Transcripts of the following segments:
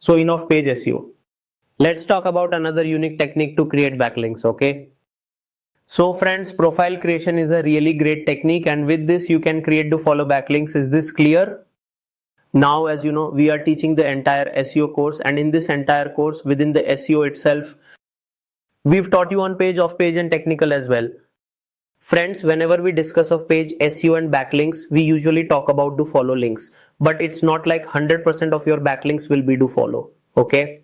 So in off-page SEO. Let's talk about another unique technique to create backlinks, okay? So friends, profile creation is a really great technique, and with this you can create to follow backlinks. Is this clear? Now, as you know, we are teaching the entire SEO course, and in this entire course within the SEO itself, we've taught you on page, off page and technical as well. Friends, whenever we discuss of page SEO and backlinks, we usually talk about do follow links, but it's not like 100% of your backlinks will be do follow, okay?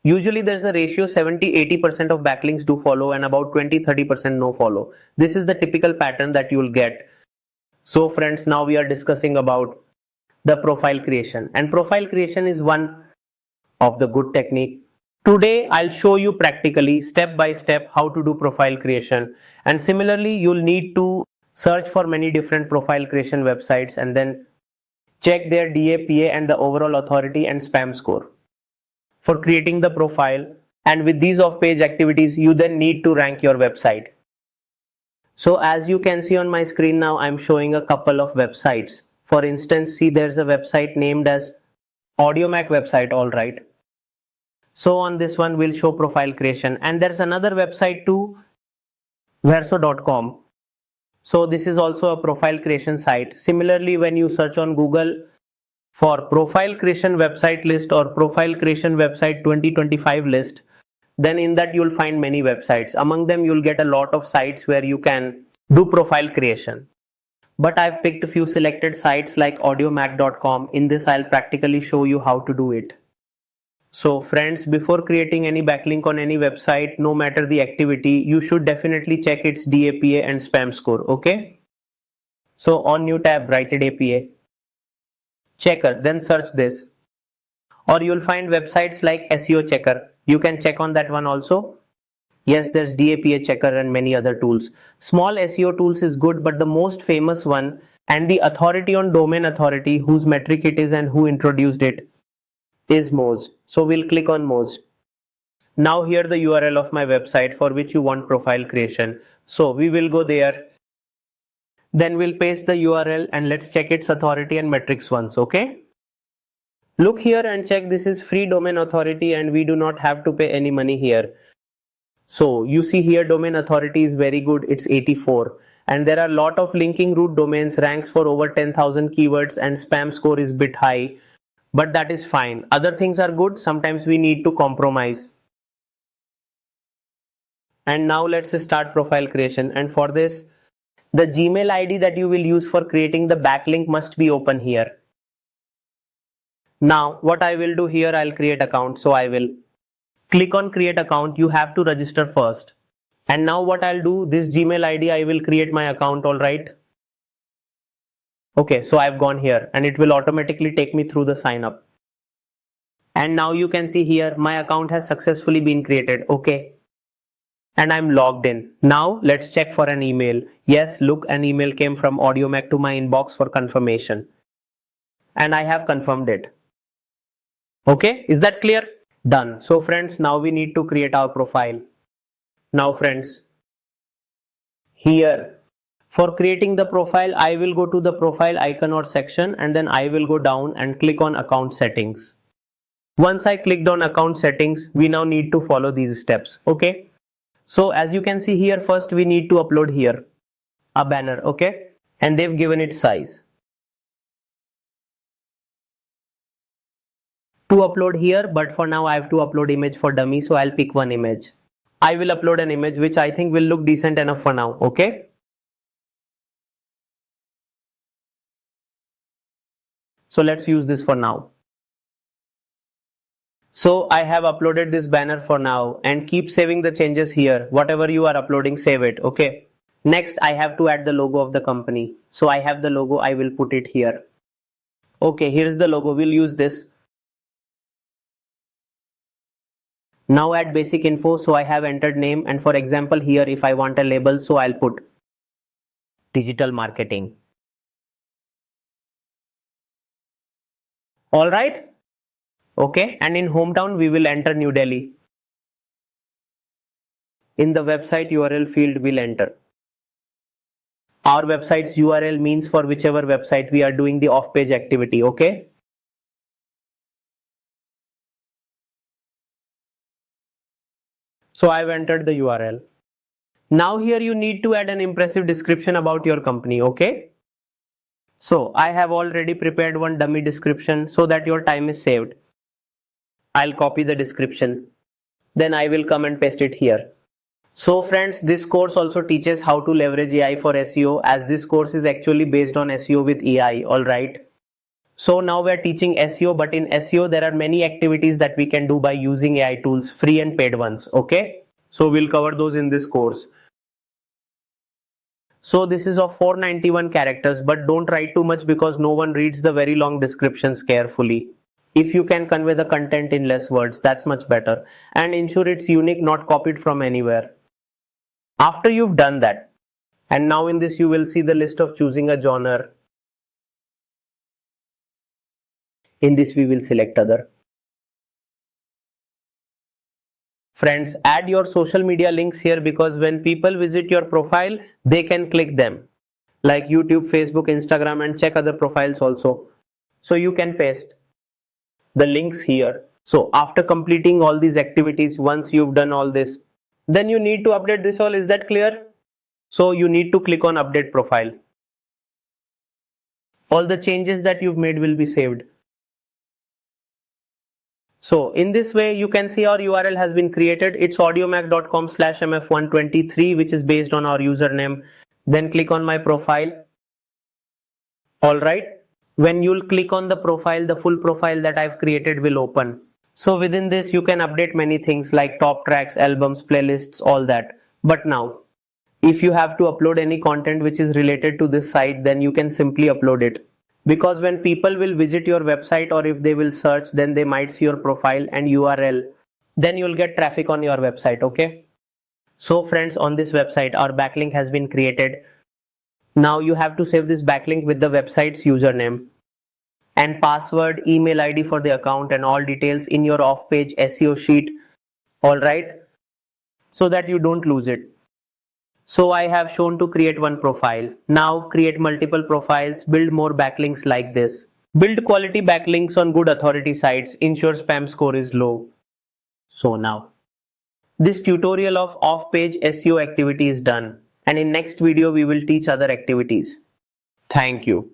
Usually there's a ratio 70-80% of backlinks do follow and about 20-30% no follow. This is the typical pattern that you will get. So friends, now we are discussing about the profile creation, and profile creation is one of the good technique. Today I'll show you practically step by step how to do profile creation, and similarly you'll need to search for many different profile creation websites and then check their DAPA and the overall authority and spam score for creating the profile. And with these off-page activities you then need to rank your website. So as you can see on my screen now, I'm showing a couple of websites. For instance, see, there's a website named as AudioMac website, alright. So on this one we'll show profile creation, and there's another website too, verso.com. So this is also a profile creation site. Similarly, when you search on Google for profile creation website list or profile creation website 2025 list, then in that you'll find many websites. Among them you'll get a lot of sites where you can do profile creation. But I've picked a few selected sites like audiomac.com. In this I'll practically show you how to do it. So friends, before creating any backlink on any website, no matter the activity, you should definitely check its DAPA and spam score, okay? So on new tab, write a DAPA checker, then search this. Or you'll find websites like SEO checker. You can check on that one also. Yes, there's DAPA checker and many other tools. Small SEO tools is good, but the most famous one and the authority on domain authority, whose metric it is and who introduced it, is Moz. So we'll click on Moz. Now here the URL of my website for which you want profile creation. So we will go there. Then we'll paste the URL and let's check its authority and metrics once, okay? Look here and check, this is free domain authority and we do not have to pay any money here. So you see here domain authority is very good, it's 84, and there are a lot of linking root domains, ranks for over 10,000 keywords, and spam score is bit high, but that is fine. Other things are good, sometimes we need to compromise. And now let's start profile creation, and for this the Gmail ID that you will use for creating the backlink must be open here. Now what I will do here, I'll create account, so I will click on create account. You have to register first. And now what I'll do, this Gmail ID, I will create my account, alright. Okay, so I've gone here and it will automatically take me through the sign up. And now you can see here my account has successfully been created, okay. And I'm logged in. Now let's check for an email. Yes, look, an email came from AudioMac to my inbox for confirmation. And I have confirmed it. Okay, is that clear? Done. So friends, now we need to create our profile. Now friends, here for creating the profile, I will go to the profile icon or section, and then I will go down and click on account settings. Once I clicked on account settings, we now need to follow these steps, okay? So as you can see here, first we need to upload here a banner, okay? And they've given it size. To upload here, but for now I have to upload image for dummy, so I'll pick one image. I will upload an image which I think will look decent enough for now, okay? So let's use this for now. So I have uploaded this banner for now, and keep saving the changes here. Whatever you are uploading, save it, okay? Next I have to add the logo of the company. So I have the logo, I will put it here. Okay, here's the logo, we'll use this. Now add basic info, so I have entered name, and for example here if I want a label, so I'll put digital marketing. Alright? Okay, and in hometown we will enter New Delhi. In the website URL field we'll enter our website's URL, means for whichever website we are doing the off-page activity, okay? So I've entered the URL. Now here you need to add an impressive description about your company, okay? So I have already prepared one dummy description so that your time is saved. I'll copy the description. Then I will come and paste it here. So friends, this course also teaches how to leverage AI for SEO, as this course is actually based on SEO with AI, alright? So now we are teaching SEO, but in SEO there are many activities that we can do by using AI tools, free and paid ones, okay? So we'll cover those in this course. So this is of 491 characters, but don't write too much because no one reads the very long descriptions carefully. If you can convey the content in less words, that's much better. And ensure it's unique, not copied from anywhere. After you've done that, and now in this you will see the list of choosing a genre. In this we will select other. Friends, add your social media links here because when people visit your profile, they can click them. Like YouTube, Facebook, Instagram, and check other profiles also. So you can paste the links here. So after completing all these activities, once you've done all this, then you need to update this all. Is that clear? So you need to click on update profile. All the changes that you've made will be saved. So in this way you can see our URL has been created. It's audiomac.com/mf123, which is based on our username. Then click on my profile. Alright. When you'll click on the profile, the full profile that I've created will open. So within this you can update many things like top tracks, albums, playlists, all that. But now, if you have to upload any content which is related to this site, then you can simply upload it. Because when people will visit your website or if they will search, then they might see your profile and URL. Then you'll get traffic on your website, okay? So friends, on this website, our backlink has been created. Now you have to save this backlink with the website's username and password, email ID for the account and all details in your off-page SEO sheet, alright? So that you don't lose it. So I have shown to create one profile. Now create multiple profiles, build more backlinks like this. Build quality backlinks on good authority sites, ensure spam score is low. So now, this tutorial of off-page SEO activity is done, and in next video we will teach other activities. Thank you.